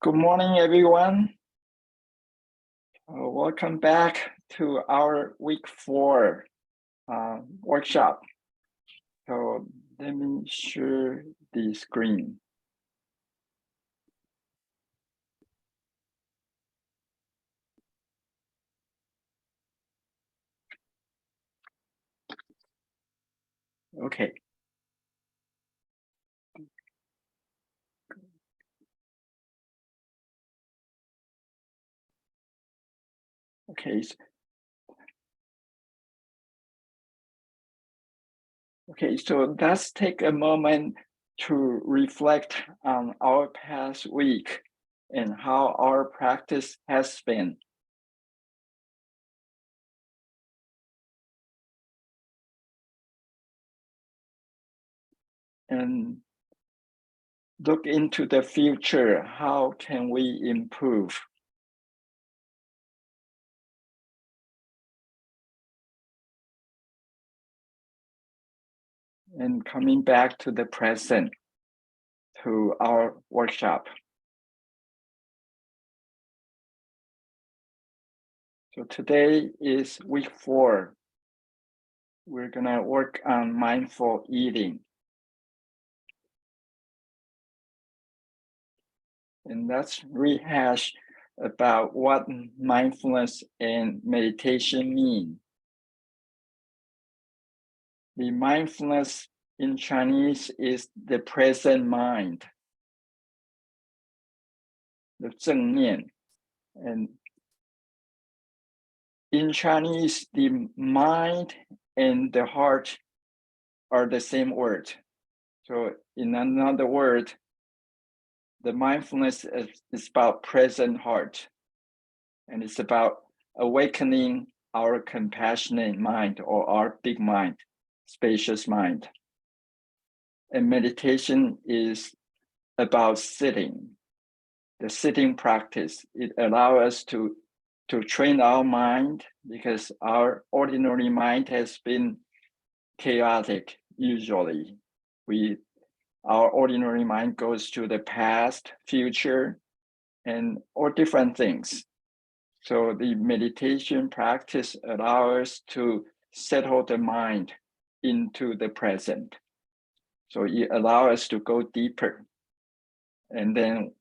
Good morning, everyone. Welcome back to our week 4 workshop. So let me share the screen. Okay. Okay, so let's take a moment to reflect on our past week and how our practice has been. And look into the future. How can we improve? And coming back to the present, to our workshop. So today is week 4. We're gonna work on mindful eating. And let's rehash about what mindfulness and meditation mean. The mindfulness in Chinese is the present mind, the 正念. And in Chinese, the mind and the heart are the same word. So in another word, the mindfulness is about present heart, and it's about awakening our compassionate mind or our big mind, spacious mind. And meditation is about sitting, the sitting practice. It allows us to train our mind, because our ordinary mind has been chaotic usually. Our ordinary mind goes to the past, future, or different things. So the meditation practice allows us to settle the mind into the present. So it allows us to go deeper. And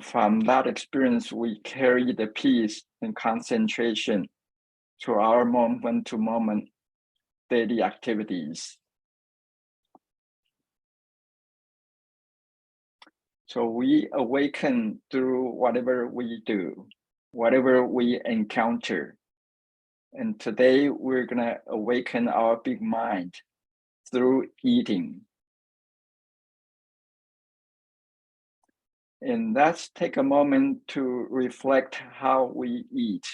from that experience, we carry the peace and concentration to our moment to moment daily activities. So we awaken through whatever we do, whatever we encounter. And today we're gonna awaken our big mind through eating. And let's take a moment to reflect how we eat.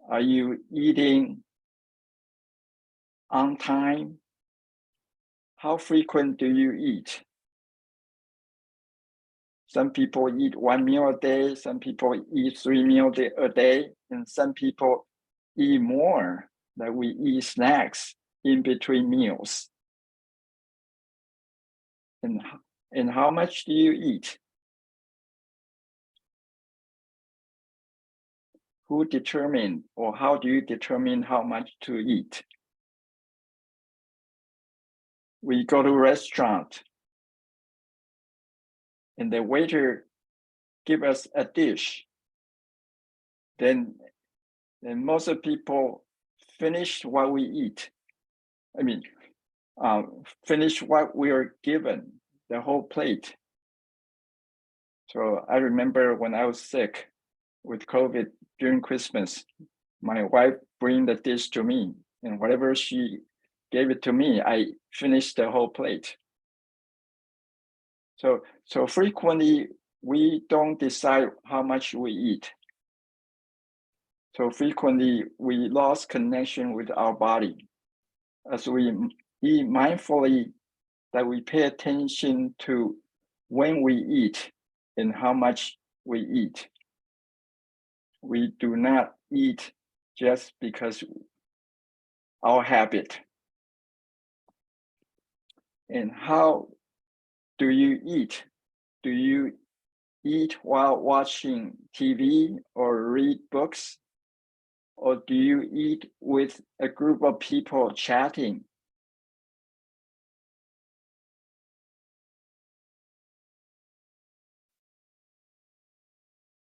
Are you eating on time? How frequent do you eat? Some people eat 1 meal a day, some people eat 3 meals a day, and some people eat more, that we eat snacks in between meals. And how much do you eat? Who determine, or how do you determine how much to eat? We go to a restaurant and the waiter give us a dish. Then most of people finish what we eat. Finish what we are given, the whole plate. So I remember when I was sick with COVID during Christmas, my wife bring the dish to me, and whatever she gave it to me, I finished the whole plate. So frequently we don't decide how much we eat. So frequently we lost connection with our body. As we eat mindfully, that we pay attention to when we eat and how much we eat. We do not eat just because our habit. And how do you eat? Do you eat while watching TV or read books? Or do you eat with a group of people chatting?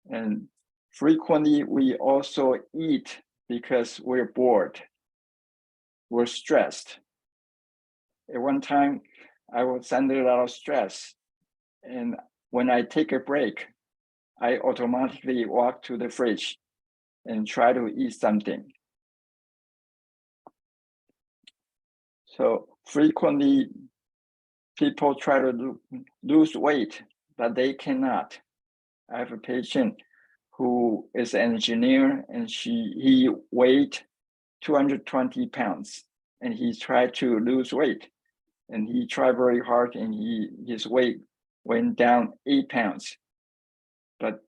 And frequently, we also eat because we're bored, we're stressed. At one time, I was under a lot of stress. And when I take a break, I automatically walk to the fridge and try to eat something. So frequently, people try to lose weight, but they cannot. I have a patient who is an engineer, and he weighed 220 pounds, and he tried to lose weight, and he tried very hard, and his weight went down 8 pounds, but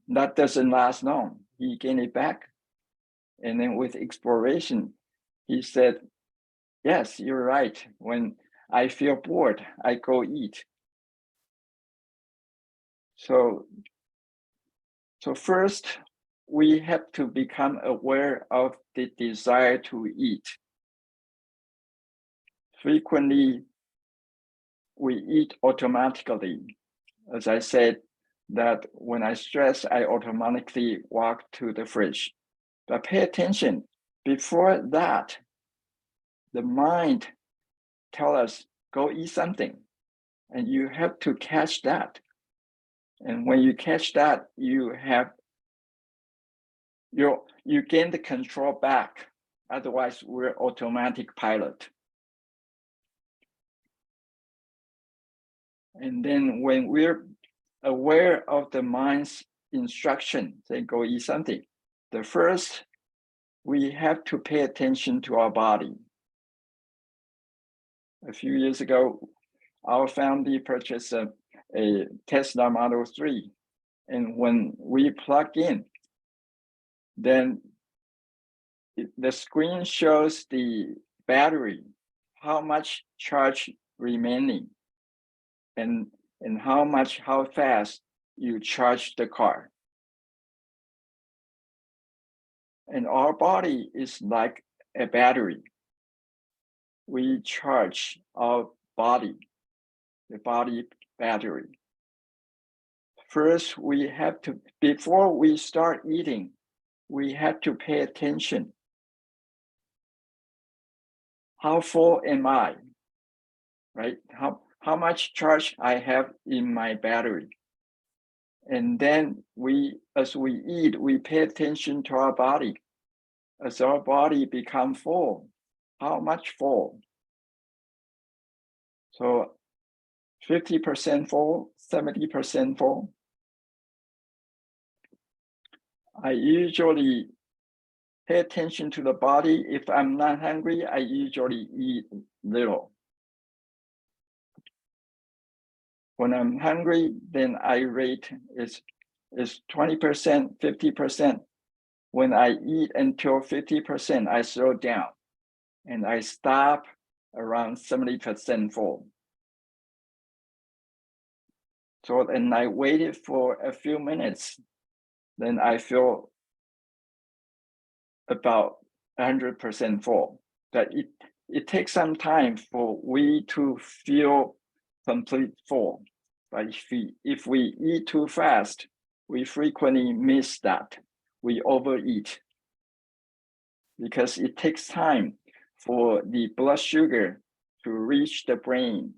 that doesn't last long. He gained it back, and then with exploration, he said, "Yes, you're right. When I feel bored, I go eat." So first, we have to become aware of the desire to eat. Frequently, we eat automatically. As I said, that when I stress, I automatically walk to the fridge. But pay attention, before that, the mind tells us, go eat something. And you have to catch that. And when you catch that, you gain the control back. Otherwise, we're automatic pilot. And then when we're aware of the mind's instruction, say go eat something, the first, we have to pay attention to our body. A few years ago, our family purchased a Tesla Model 3. And when we plug in, then the screen shows the battery, how much charge remaining, and how fast you charge the car. And our body is like a battery. We charge our body, the body battery. First, we have to, before we start eating, we have to pay attention. How full am I? Right? How much charge I have in my battery? And then as we eat, we pay attention to our body. As our body become full, how much full? So 50% full, 70% full. I usually pay attention to the body. If I'm not hungry, I usually eat little. When I'm hungry, then I rate is 20%, 50%. When I eat until 50%, I slow down and I stop around 70% full. So then I waited for a few minutes, then I feel about 100% full. But it takes some time for we to feel complete full. But if we eat too fast, we frequently miss that. We overeat because it takes time for the blood sugar to reach the brain,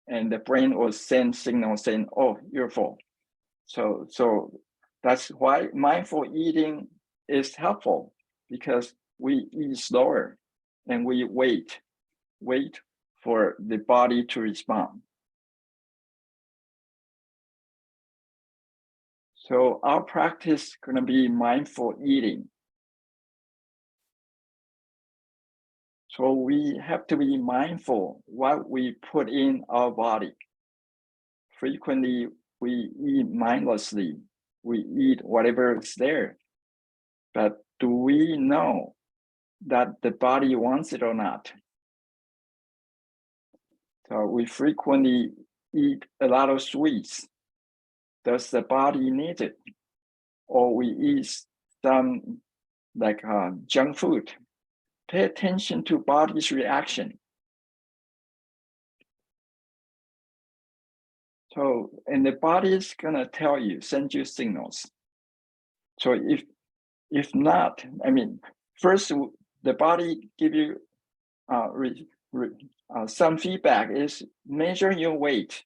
and the brain will send signals saying, "Oh, you're full." So that's why mindful eating is helpful, because we eat slower and we wait for the body to respond. So our practice is going to be mindful eating. So we have to be mindful what we put in our body. Frequently, we eat mindlessly. We eat whatever is there. But do we know that the body wants it or not? So we frequently eat a lot of sweets. Does the body need it? Or we eat some like junk food. Pay attention to body's reaction. So, and the body is gonna tell you, send you signals. So if not, I mean, first the body give you some feedback is measure your weight,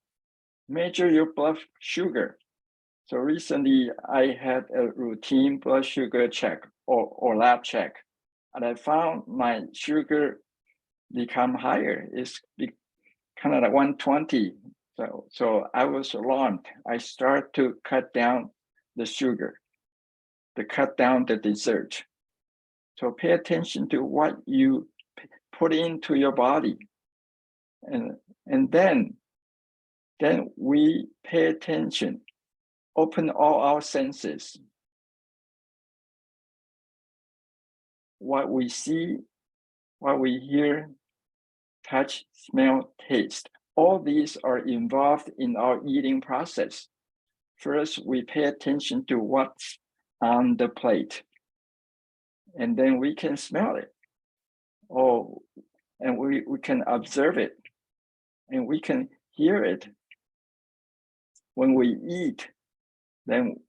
measure your blood sugar. So recently I had a routine blood sugar check or lab check, and I found my sugar become higher. It's kind of like 120. So I was alarmed. I start to cut down the sugar, to cut down the dessert. So pay attention to what you put into your body. And then we pay attention, open all our senses. What we see, what we hear, touch, smell, taste. All these are involved in our eating process. First, we pay attention to what's on the plate, and then we can smell it. Oh, and we can observe it, and we can hear it. When we eat, then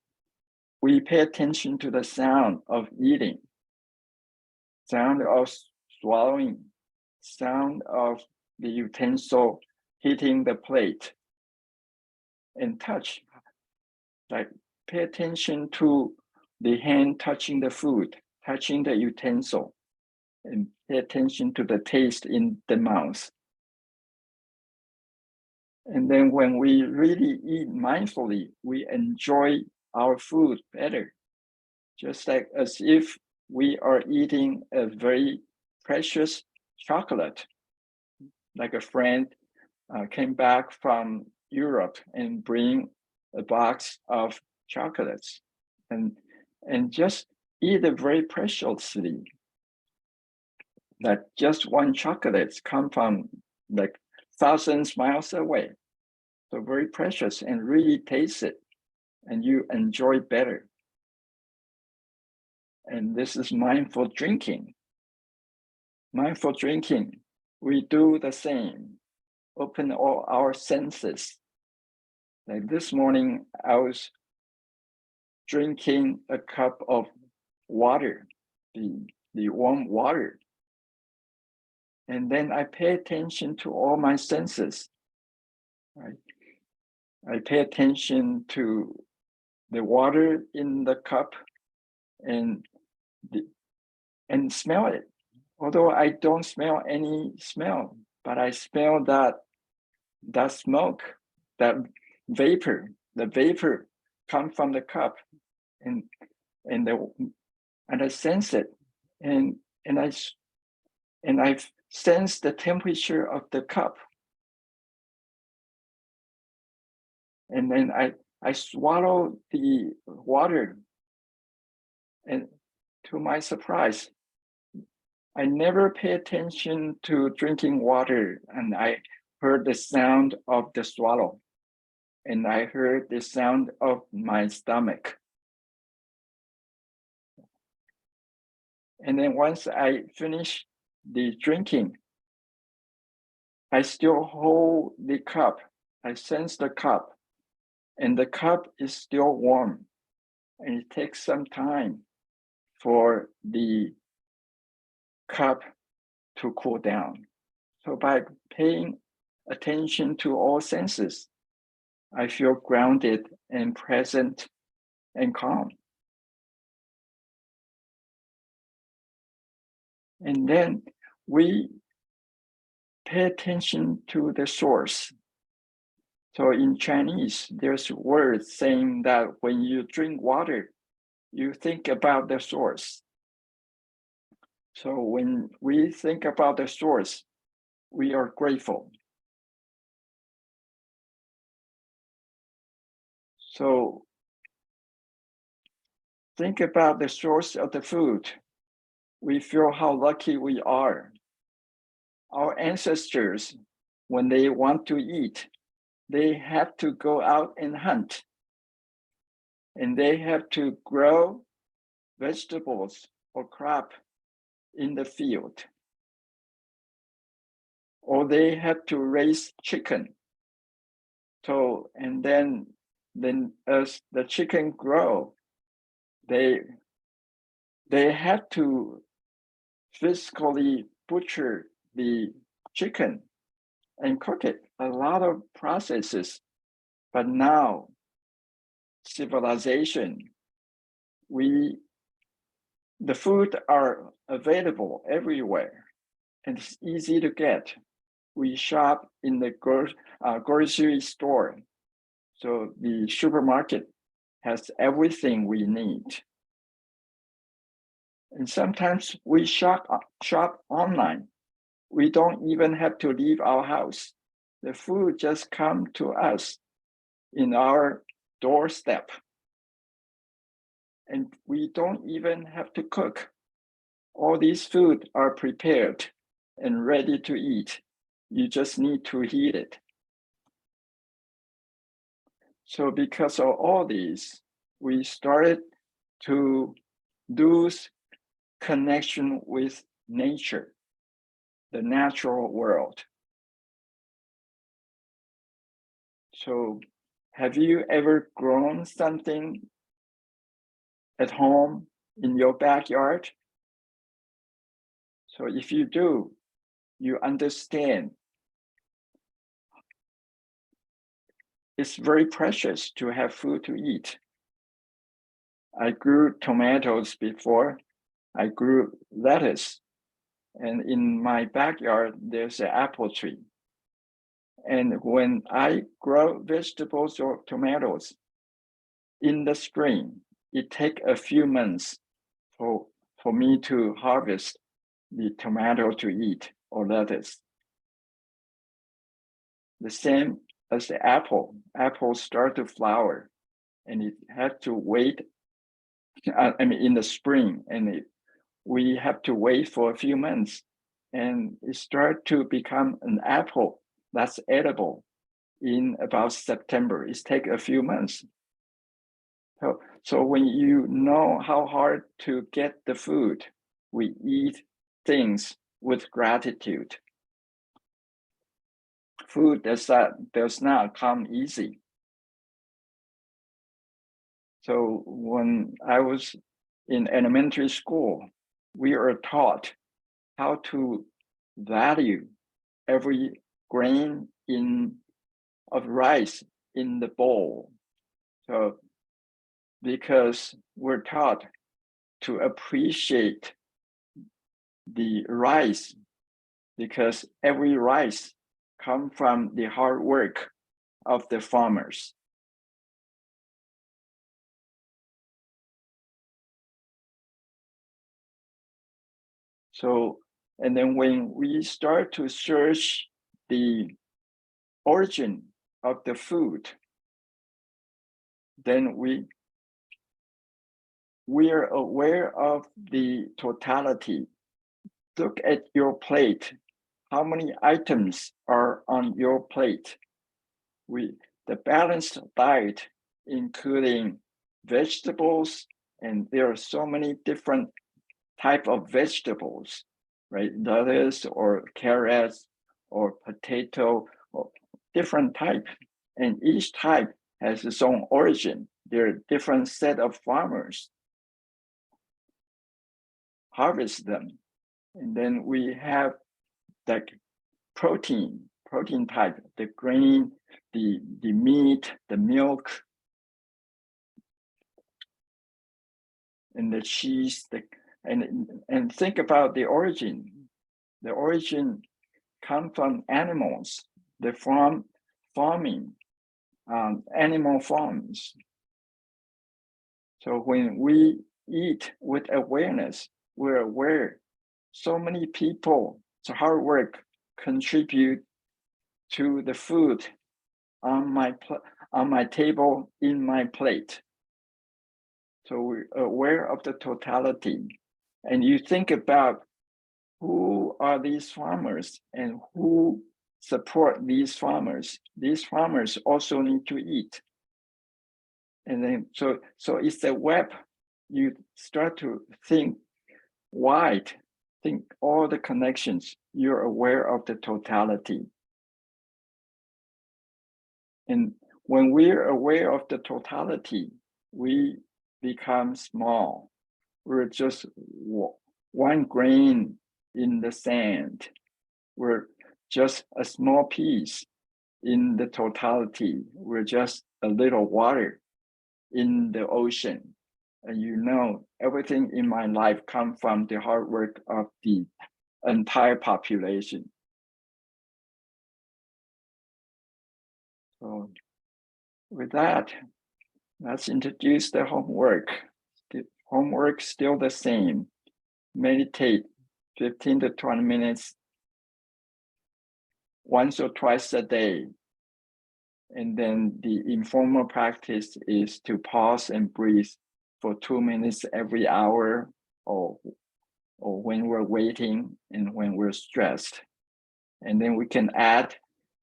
we pay attention to the sound of eating, sound of swallowing, sound of the utensil hitting the plate, and touch. Like pay attention to the hand touching the food, touching the utensil, and pay attention to the taste in the mouth. And then when we really eat mindfully, we enjoy our food better, just like as if we are eating a very precious chocolate. Like a friend came back from Europe and bring a box of chocolates and just eat it very preciously. That just one chocolate come from like thousands miles away. So very precious and really taste it and you enjoy better. And this is mindful drinking. Mindful drinking, we do the same. Open all our senses. Like this morning, I was drinking a cup of water, the warm water. And then I pay attention to all my senses. Right? I pay attention to the water in the cup and smell it. Although I don't smell any smell, but I smell that smoke, that vapor. The vapor come from the cup, and I sense it, and I sense the temperature of the cup, and then I swallow the water, and to my surprise, I never pay attention to drinking water, and I heard the sound of the swallow, and I heard the sound of my stomach. And then once I finish the drinking, I still hold the cup. I sense the cup, and the cup is still warm, and it takes some time for the cup to cool down. So by paying attention to all senses, I feel grounded and present and calm. And then we pay attention to the source. So in Chinese, there's a word saying that when you drink water, you think about the source. So when we think about the source, we are grateful. So think about the source of the food. We feel how lucky we are. Our ancestors when they want to eat, they have to go out and hunt. And they have to grow vegetables or crop in the field. Or they have to raise chicken. So, and then as the chicken grow, they have to physically butcher the chicken and cook it. A lot of processes. But now, civilization, the food are available everywhere and it's easy to get. We shop in the grocery store. So the supermarket has everything we need. And sometimes we shop online. We don't even have to leave our house. The food just comes to us in our doorstep. And we don't even have to cook. All these food are prepared and ready to eat. You just need to heat it. So because of all these, we started to lose connection with nature, the natural world. So have you ever grown something at home in your backyard? So if you do, you understand it's very precious to have food to eat. I grew tomatoes before. I grew lettuce. And in my backyard, there's an apple tree. And when I grow vegetables or tomatoes in the spring, it takes a few months for me to harvest the tomato to eat or lettuce. The same as the apple. Apples start to flower and it had to wait, in the spring, and we have to wait for a few months and it start to become an apple that's edible in about September. It takes a few months. So when you know how hard to get the food, we eat things with gratitude. Food does not come easy. So when I was in elementary school, we are taught how to value every grain of rice in the bowl. So because we're taught to appreciate the rice, because every rice comes from the hard work of the farmers. So, and then when we start to search the origin of the food, then we are aware of the totality. Look at your plate. How many items are on your plate? The balanced diet, including vegetables, and there are so many different type of vegetables, right? Lettuce or carrots or potato, or different type. And each type has its own origin. There are different set of farmers harvest them. And then we have like protein type, the grain, the meat, the milk, and the cheese, and think about the origin. The origin come from animals, the farming, animal farms. So when we eat with awareness, we're aware so many people, so hard work contribute to the food on my table, in my plate. So we're aware of the totality. And you think about who are these farmers and who support these farmers. These farmers also need to eat. And then, so it's a web. You start to think wide, think all the connections. You're aware of the totality. And when we're aware of the totality, we become small. We're just one grain in the sand. We're just a small piece in the totality. We're just a little water in the ocean. And you know, everything in my life comes from the hard work of the entire population. So with that, let's introduce the homework. The homework still the same. Meditate 15 to 20 minutes once or twice a day. And then the informal practice is to pause and breathe for 2 minutes every hour, or when we're waiting and when we're stressed. And then we can add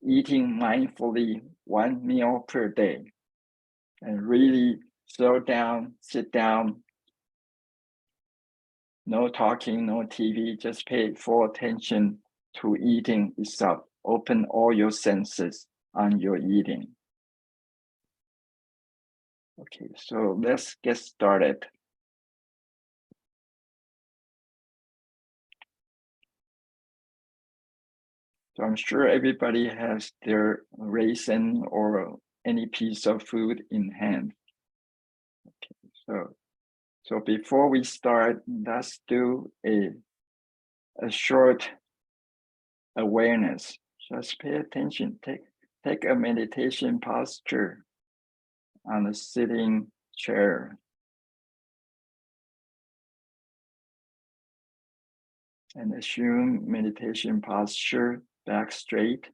eating mindfully 1 meal per day, and really slow down, sit down, no talking, no TV, just pay full attention to eating itself. Open all your senses on your eating. Okay, so let's get started. So I'm sure everybody has their raisin or any piece of food in hand. Okay, so before we start, let's do a short awareness. Just pay attention. Take a meditation posture on a sitting chair. And assume meditation posture, back straight.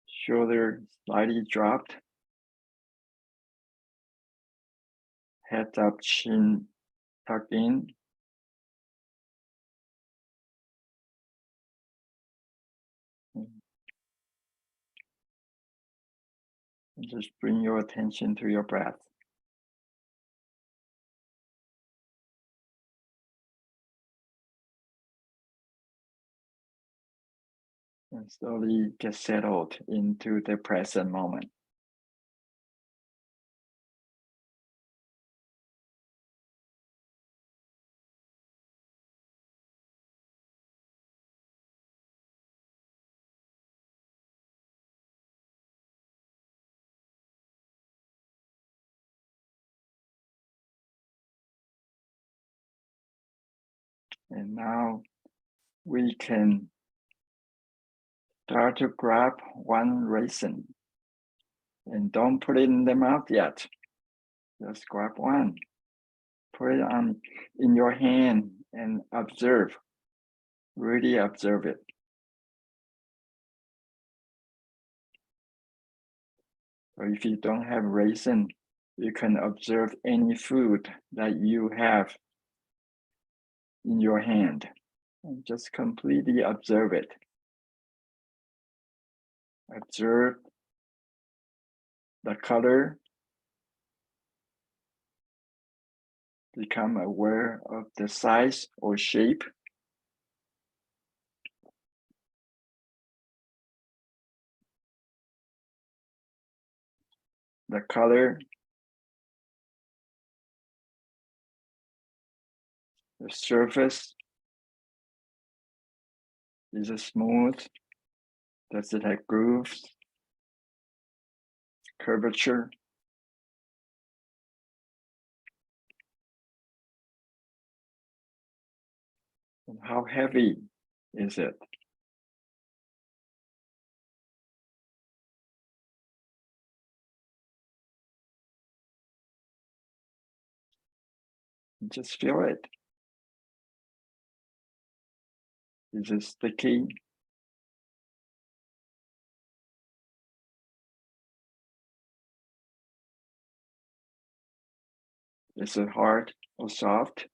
Shoulder slightly dropped. Head up, chin tucked in. And just bring your attention to your breath. And slowly get settled into the present moment. And now we can start to grab one raisin. And don't put it in the mouth yet. Just grab one. Put it on in your hand and observe. Really observe it. So if you don't have raisin, you can observe any food that you have in your hand and just completely observe it. Observe the color. Become aware of the size or shape. The color. The surface. Is it smooth? Does it have grooves? Curvature? And how heavy is it? Just feel it. Is it sticky? Is it hard or soft?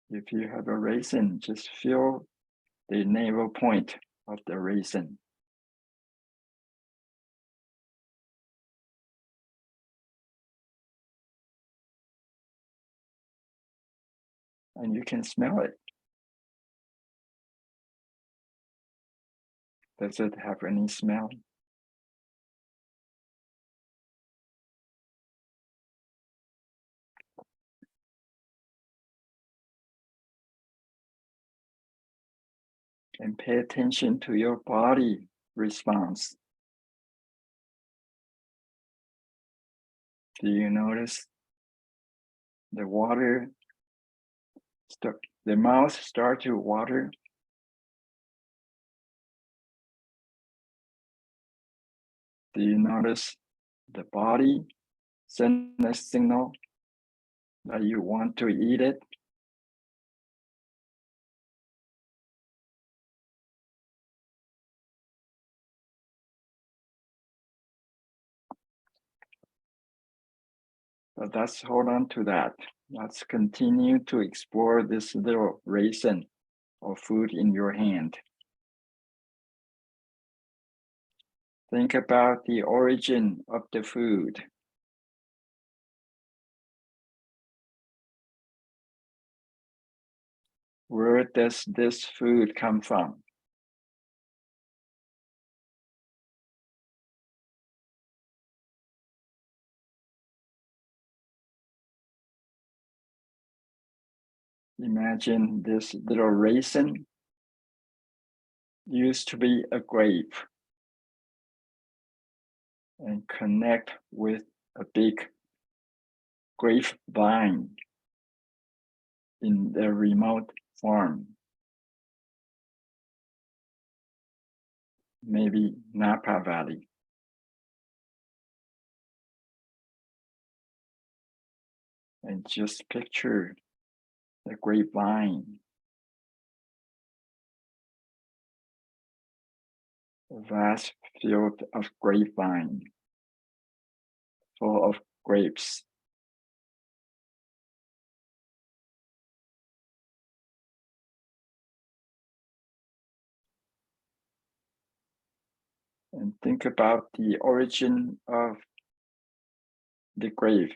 If you have a raisin, just feel the navel point of the raisin. And you can smell it. Does it have any smell? And pay attention to your body response. Do you notice the water, the mouth start to water? Do you notice the body send a signal that you want to eat it? But let's hold on to that. Let's continue to explore this little raisin or food in your hand. Think about the origin of the food. Where does this food come from? Imagine this little raisin used to be a grape and connect with a big grapevine in the remote farm. Maybe Napa Valley. And just picture the grapevine, a vast field of grapevine full of grapes. And think about the origin of the grape.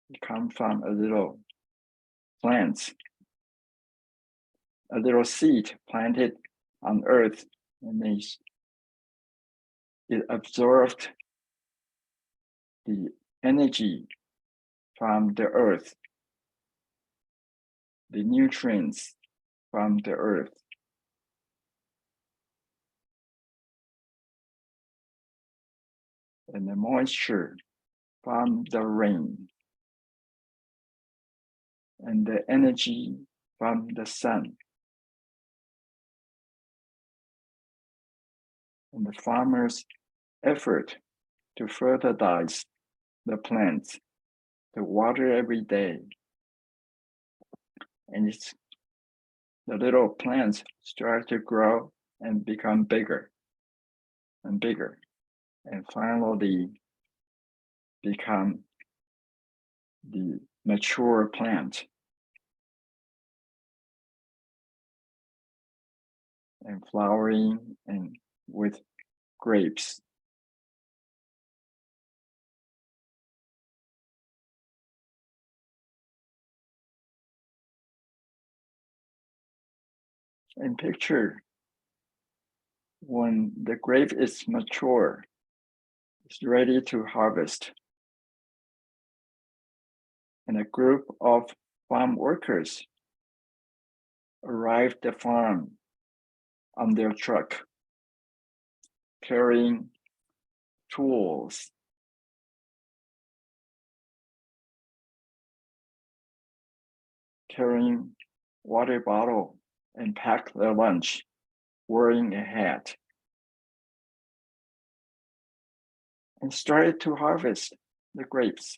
It comes from a little plant, a little seed planted on earth, and it absorbed the energy from the earth, the nutrients from the earth. And the moisture from the rain. And the energy from the sun. And the farmer's effort to fertilize the plants, to water every day. And the little plants start to grow and become bigger and bigger, and finally become the mature plant. And flowering and with grapes. And picture when the grape is mature, it's ready to harvest. And a group of farm workers arrive at the farm on their truck, carrying tools, carrying water bottle, and pack their lunch, wearing a hat, and started to harvest the grapes.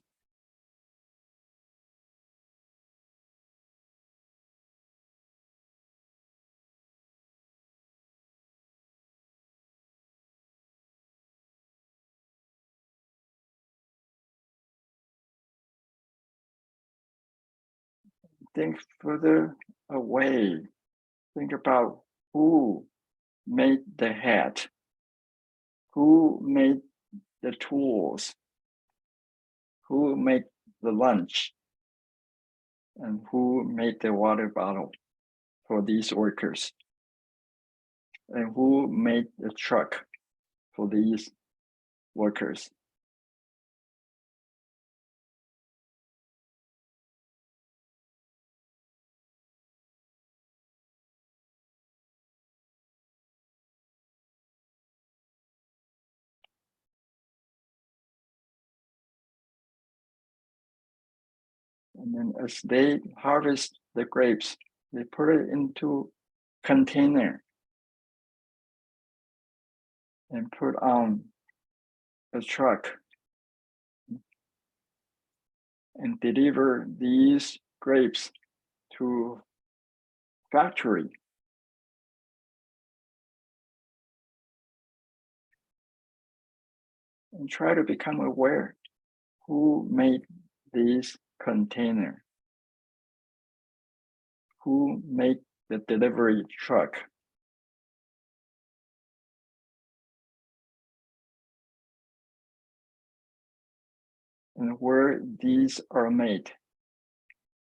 think further away. Think about who made the hat, who made the tools, who made the lunch, and who made the water bottle for these workers, and who made the truck for these workers. And then as they harvest the grapes, they put it into container and put on a truck and deliver these grapes to factory. And try to become aware who made these container, who made the delivery truck, and where these are made.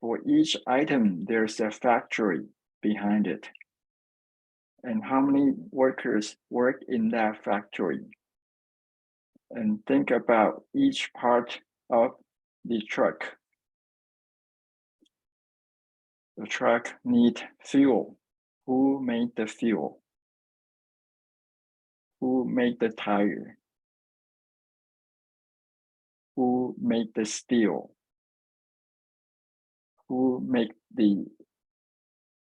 For each item, there's a factory behind it. And how many workers work in that factory? And think about each part of the truck. The truck needs fuel. Who made the fuel? Who made the tire? Who made the steel? Who made the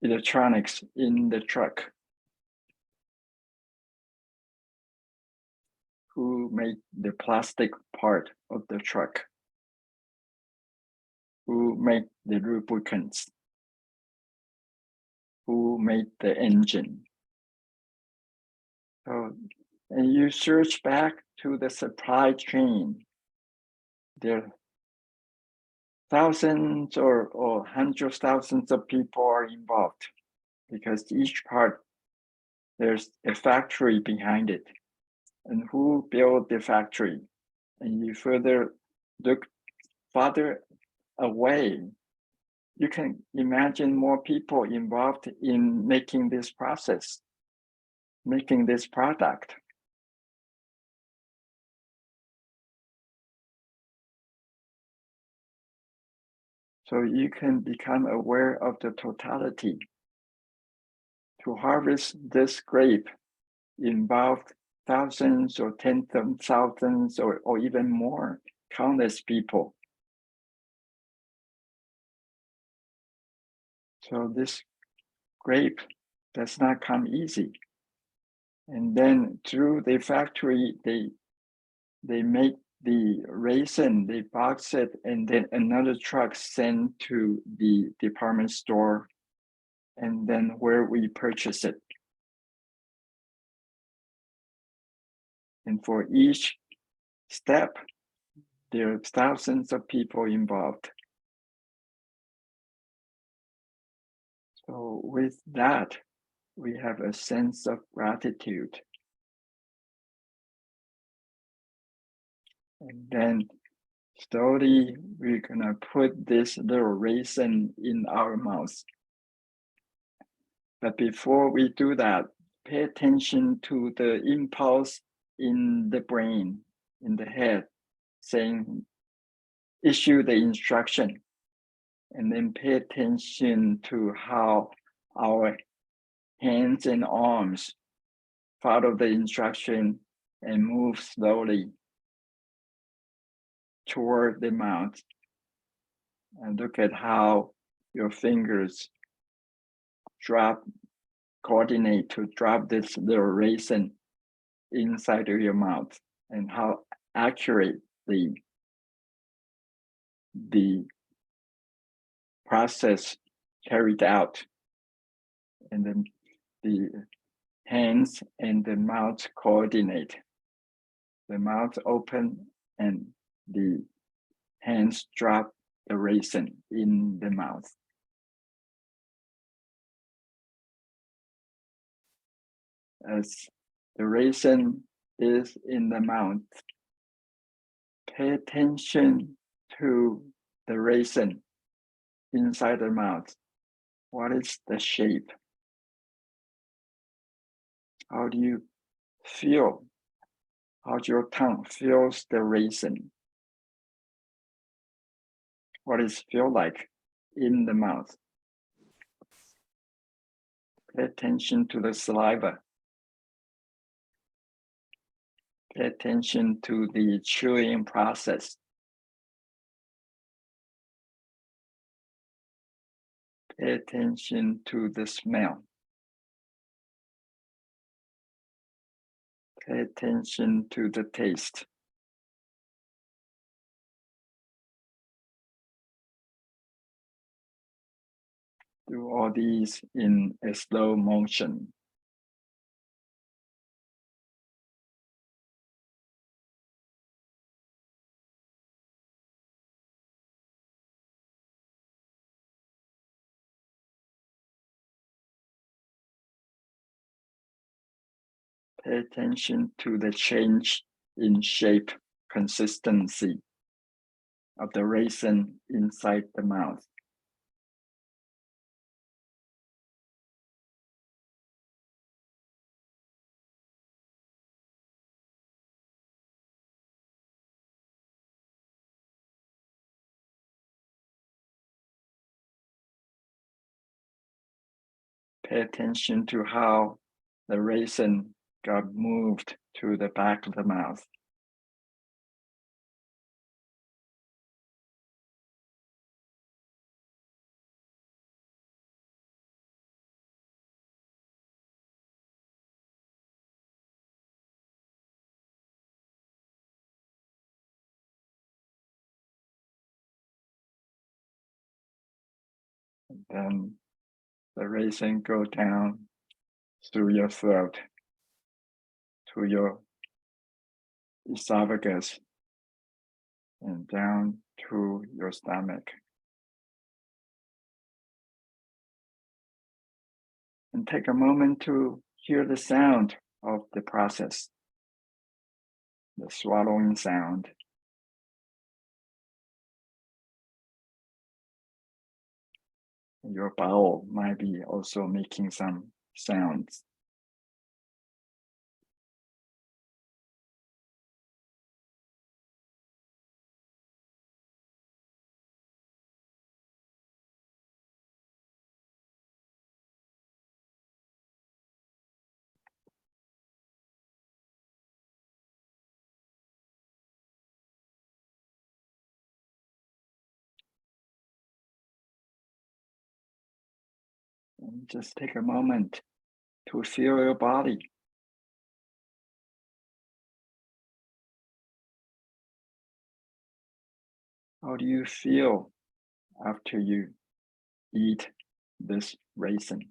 electronics in the truck? Who made the plastic part of the truck? Who made the lubricants? Who made the engine? So, and you search back to the supply chain. There are thousands or hundreds of thousands of people are involved because each part, there's a factory behind it. And who built the factory? And you further look farther away, you can imagine more people involved in making this process, making this product. So you can become aware of the totality. To harvest this grape involved thousands or tens of thousands or even more, countless people. So this grape does not come easy. And then through the factory, they make the raisin, they box it, and then another truck sent to the department store, and then where we purchase it. And for each step, there are thousands of people involved. So with that, we have a sense of gratitude. And then slowly, we're gonna put this little raisin in our mouth. But before we do that, pay attention to the impulse in the brain, in the head, saying, issue the instruction. And then pay attention to how our hands and arms follow the instruction and move slowly toward the mouth. And look at how your fingers coordinate to drop this little raisin inside of your mouth, and how accurately the process carried out. And then the hands and the mouth coordinate. The mouth open and the hands drop the raisin in the mouth. as the raisin is in the mouth. Pay attention to the raisin inside the mouth. What is the shape? How do you feel? How your tongue feels the raisin? What does it feel like in the mouth? Pay attention to the saliva. Pay attention to the chewing process. Pay attention to the smell. Pay attention to the taste. Do all these in a slow motion. Pay attention to the change in shape, consistency of the raisin inside the mouth. Pay attention to how the raisin got moved to the back of the mouth. And then the raisin go down through your throat to your esophagus and down to your stomach. And take a moment to hear the sound of the process, the swallowing sound. Your bowel might be also making some sounds. And just take a moment to feel your body. How do you feel after you eat this raisin?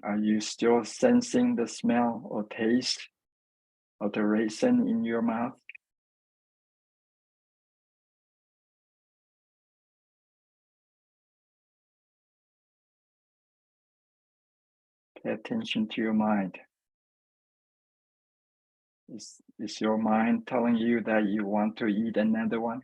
Are you still sensing the smell or taste of the raisin in your mouth? Pay attention to your mind. Is your mind telling you that you want to eat another one?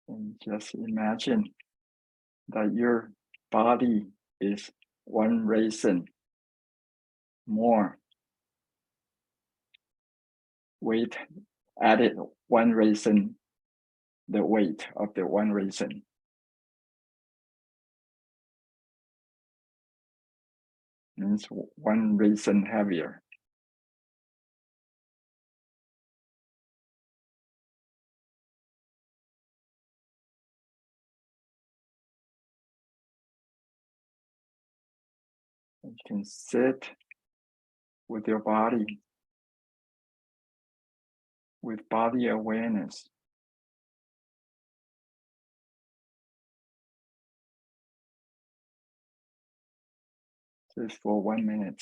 And just imagine that your body is one raisin more. Weight added one raisin, the weight of the one raisin. Means one raisin heavier. You can sit with your body, with body awareness. Just for 1 minute.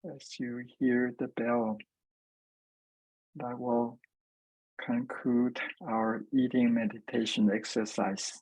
As you hear the bell, that will conclude our eating meditation exercise.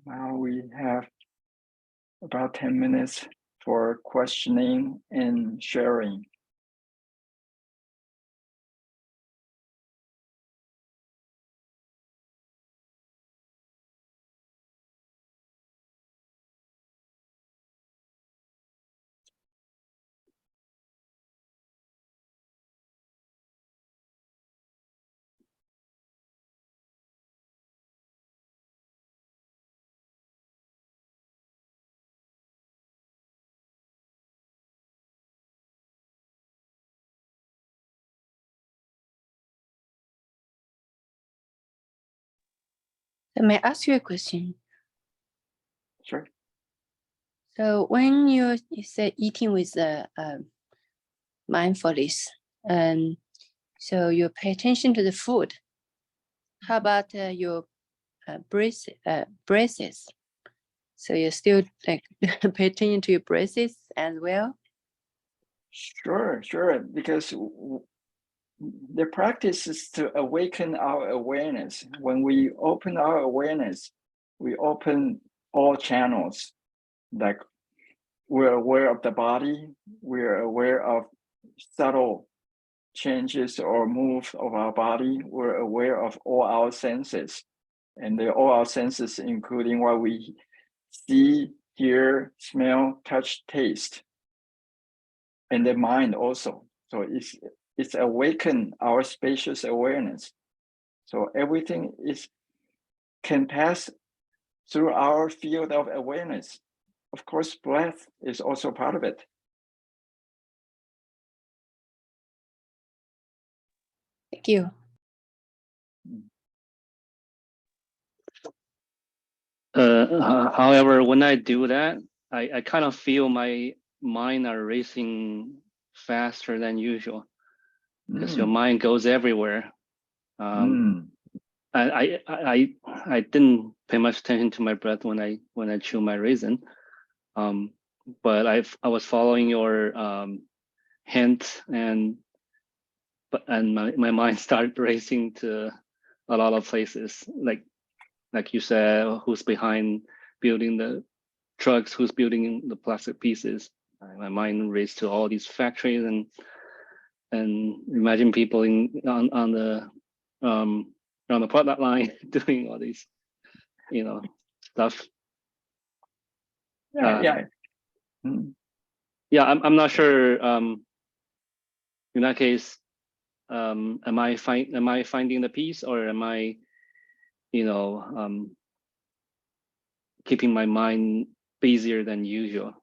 Now we have about 10 minutes for questioning and sharing. May I ask you a question? Sure. So when you say eating with mindfulness, so you pay attention to the food. How about your breaths? So you still like pay attention to your breaths as well? Sure, because the practice is to awaken our awareness. When we open our awareness, we open all channels. Like we're aware of the body, we're aware of subtle changes or moves of our body, we're aware of all our senses. And all our senses, including what we see, hear, smell, touch, taste, and the mind also. So it's awaken our spacious awareness. So everything can pass through our field of awareness. Of course, breath is also part of it. Thank you. However, when I do that, I kind of feel my mind are racing faster than usual because your mind goes everywhere. I didn't pay much attention to my breath when I chew my raisin, but I was following your hint, and my mind started racing to a lot of places, like you said, who's behind building the trucks, who's building the plastic pieces. My mind raced to all these factories and imagine people on the product line doing all these, stuff. Yeah. yeah, I'm not sure. In that case, am I finding the peace, or am I, keeping my mind busier than usual?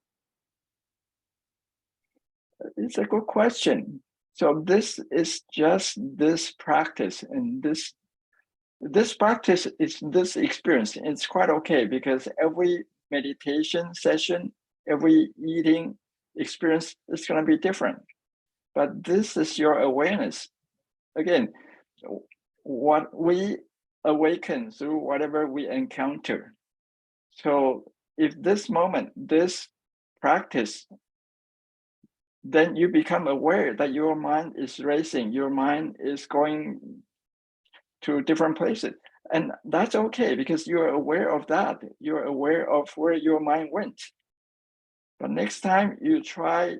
It's a good question. So this is just this practice, and this practice is this experience. It's quite okay because every meditation session, every eating experience is going to be different. But this is your awareness. Again, what we awaken through whatever we encounter. So if this moment, this practice, then you become aware that your mind is racing, your mind is going to different places. And that's okay because you're aware of that. You're aware of where your mind went. But next time you try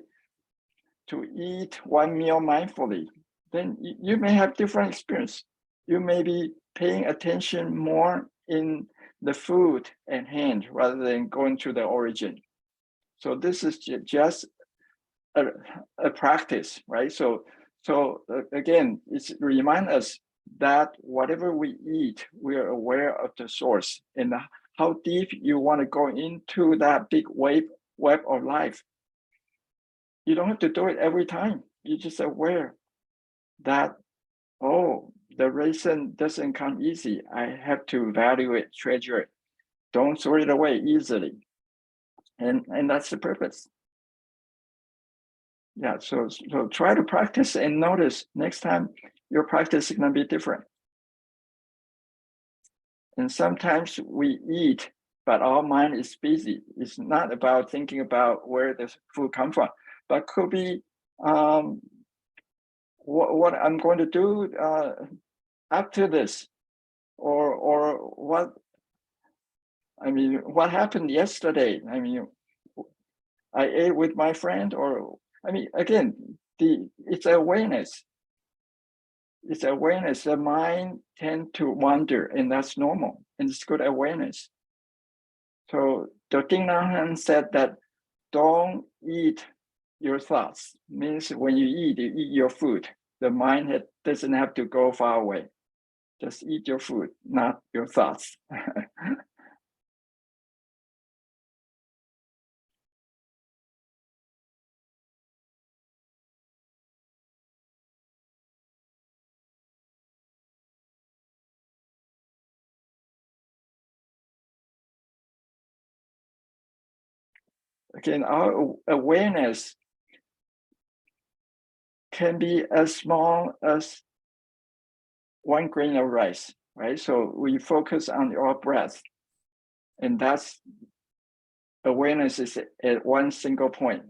to eat one meal mindfully, then you may have different experience. You may be paying attention more in the food at hand rather than going to the origin. So this is just a practice, right? So again, it's remind us that whatever we eat, we are aware of the source and how deep you want to go into that big web of life. You don't have to do it every time. You're just aware that, oh, the raisin doesn't come easy. I have to value it, treasure it. Don't throw it away easily. And that's the purpose. Yeah, so try to practice and notice next time your practice is going to be different. And sometimes we eat, but our mind is busy. It's not about thinking about where the food comes from, but could be what I'm going to do after this, or what happened yesterday. I ate with my friend, or again, it's awareness. It's awareness. The mind tends to wander, and that's normal, and it's good awareness. So the Thich Nhat Hanh said that don't eat your thoughts. Means when you eat your food. The mind doesn't have to go far away. Just eat your food, not your thoughts. Again, our awareness can be as small as 1 grain of rice, right? So we focus on your breath, and that's awareness is at one single point,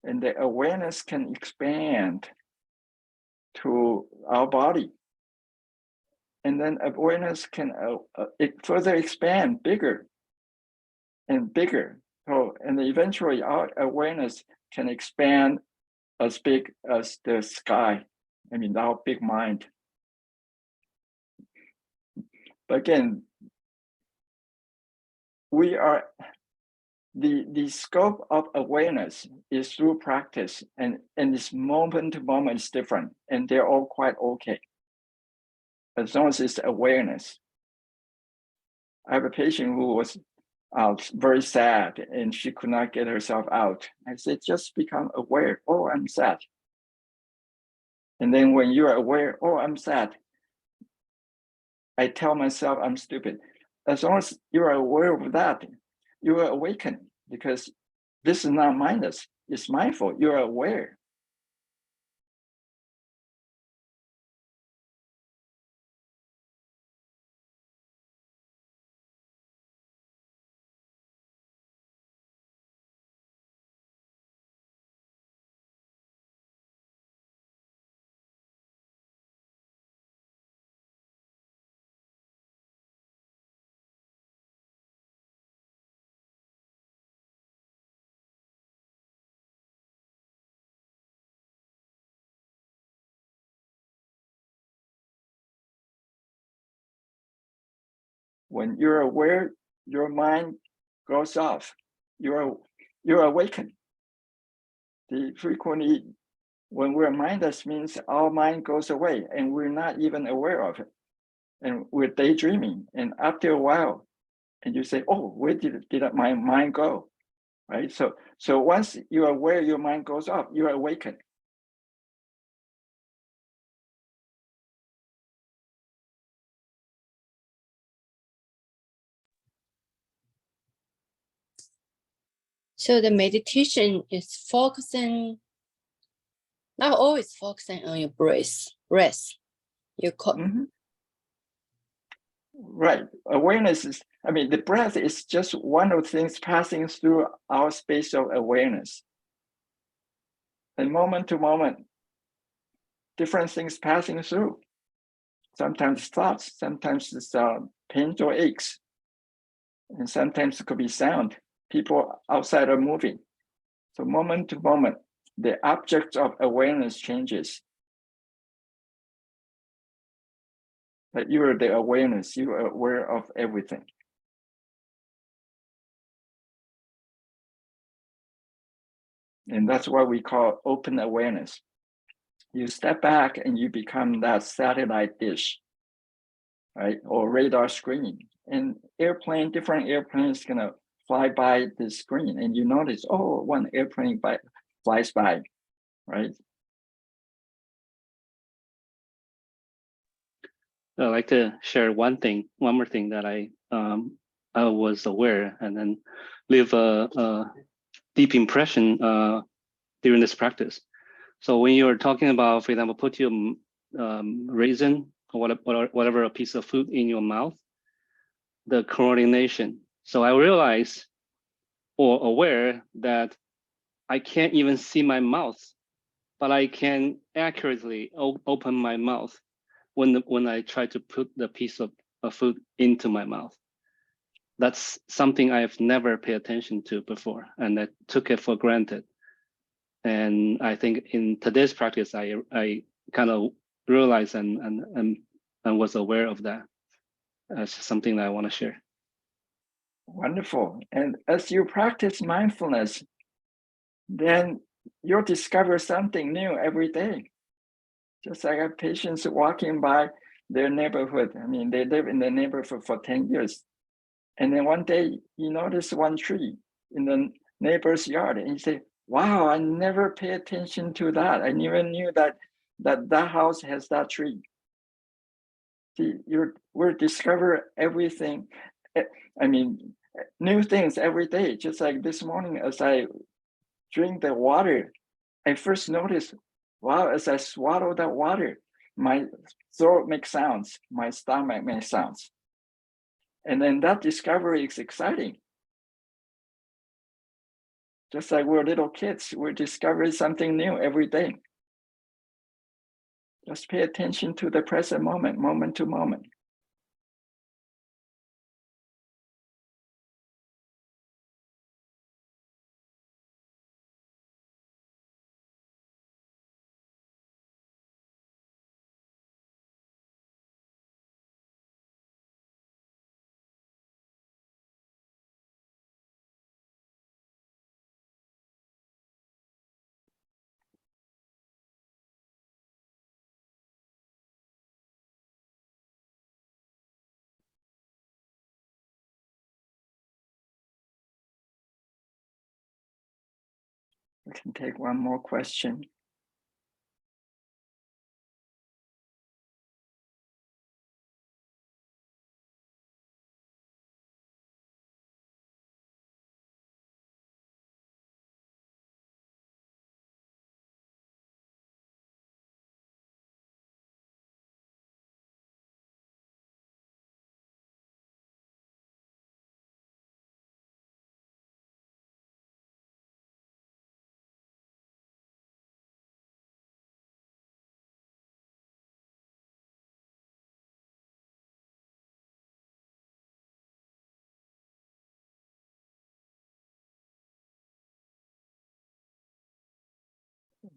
and the awareness can expand to our body, and then awareness can it further expand bigger and bigger. So, and eventually our awareness can expand as big as the sky. Our big mind. But again, we are the scope of awareness is through practice, and this moment to moment is different, and they're all quite okay as long as it's awareness. I have a patient who was very sad, and she could not get herself out. I said, just become aware. Oh, I'm sad. And then when you are aware, oh, I'm sad, I tell myself I'm stupid. As long as you are aware of that, you are awakened, because this is not mindless, it's mindful, you're aware. When you're aware, your mind goes off. You're awakened. The frequently, when we're mindless, means our mind goes away and we're not even aware of it. And we're daydreaming. And after a while, and you say, oh, where did my mind go? Right? So once you're aware your mind goes off, you're awakened. So the meditation is focusing, not always focusing on your breath. You call. Mhm. Right. Awareness is, I mean, the breath is just one of the things passing through our space of awareness. And moment to moment, different things passing through. Sometimes thoughts, sometimes it's pains or aches. And sometimes it could be sound. People outside are moving. So moment to moment, the object of awareness changes. But you are the awareness, you are aware of everything. And that's what we call open awareness. You step back and you become that satellite dish, right? Or radar screen. And different airplanes gonna fly by the screen and you notice, oh, one airplane flies by, right? I'd like to share one more thing that I was aware and then leave a deep impression during this practice. So when you're talking about, for example, put your raisin or whatever a piece of food in your mouth, the coordination. So I realize or aware that I can't even see my mouth, but I can accurately open my mouth when I try to put the piece of food into my mouth. That's something I've never paid attention to before, and I took it for granted. And I think in today's practice, I kind of realized and was aware of that. That's something that I want to share. Wonderful. And as you practice mindfulness, then you'll discover something new every day. Just like I have patients walking by their neighborhood. I mean, they live in the neighborhood for 10 years. And then one day you notice one tree in the neighbor's yard and you say, wow, I never pay attention to that. I never knew that house has that tree. See, we're discover everything. I mean, new things every day. Just like this morning, as I drink the water, I first noticed, wow, as I swallow that water, my throat makes sounds, my stomach makes sounds. And then that discovery is exciting. Just like we're little kids, we're discovering something new every day. Just pay attention to the present moment, moment to moment. We can take one more question.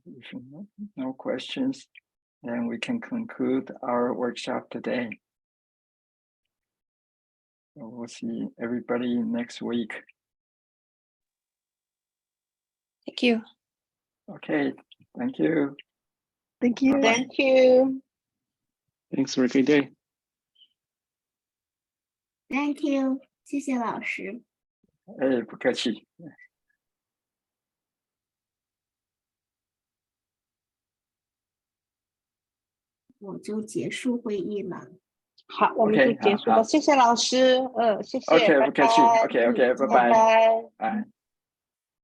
If no questions, then we can conclude our workshop today. So we'll see everybody next week. Thank you. Okay, thank you. Thank you. Bye-bye. Thank you. Thanks for a great day. Thank you，谢谢老师。哎，不客气。我就结束会议了。好，我们 OK，就结束了，好谢谢老师，谢谢 OK，拜不客气。拜 OK，OK，拜拜拜。拜。哎。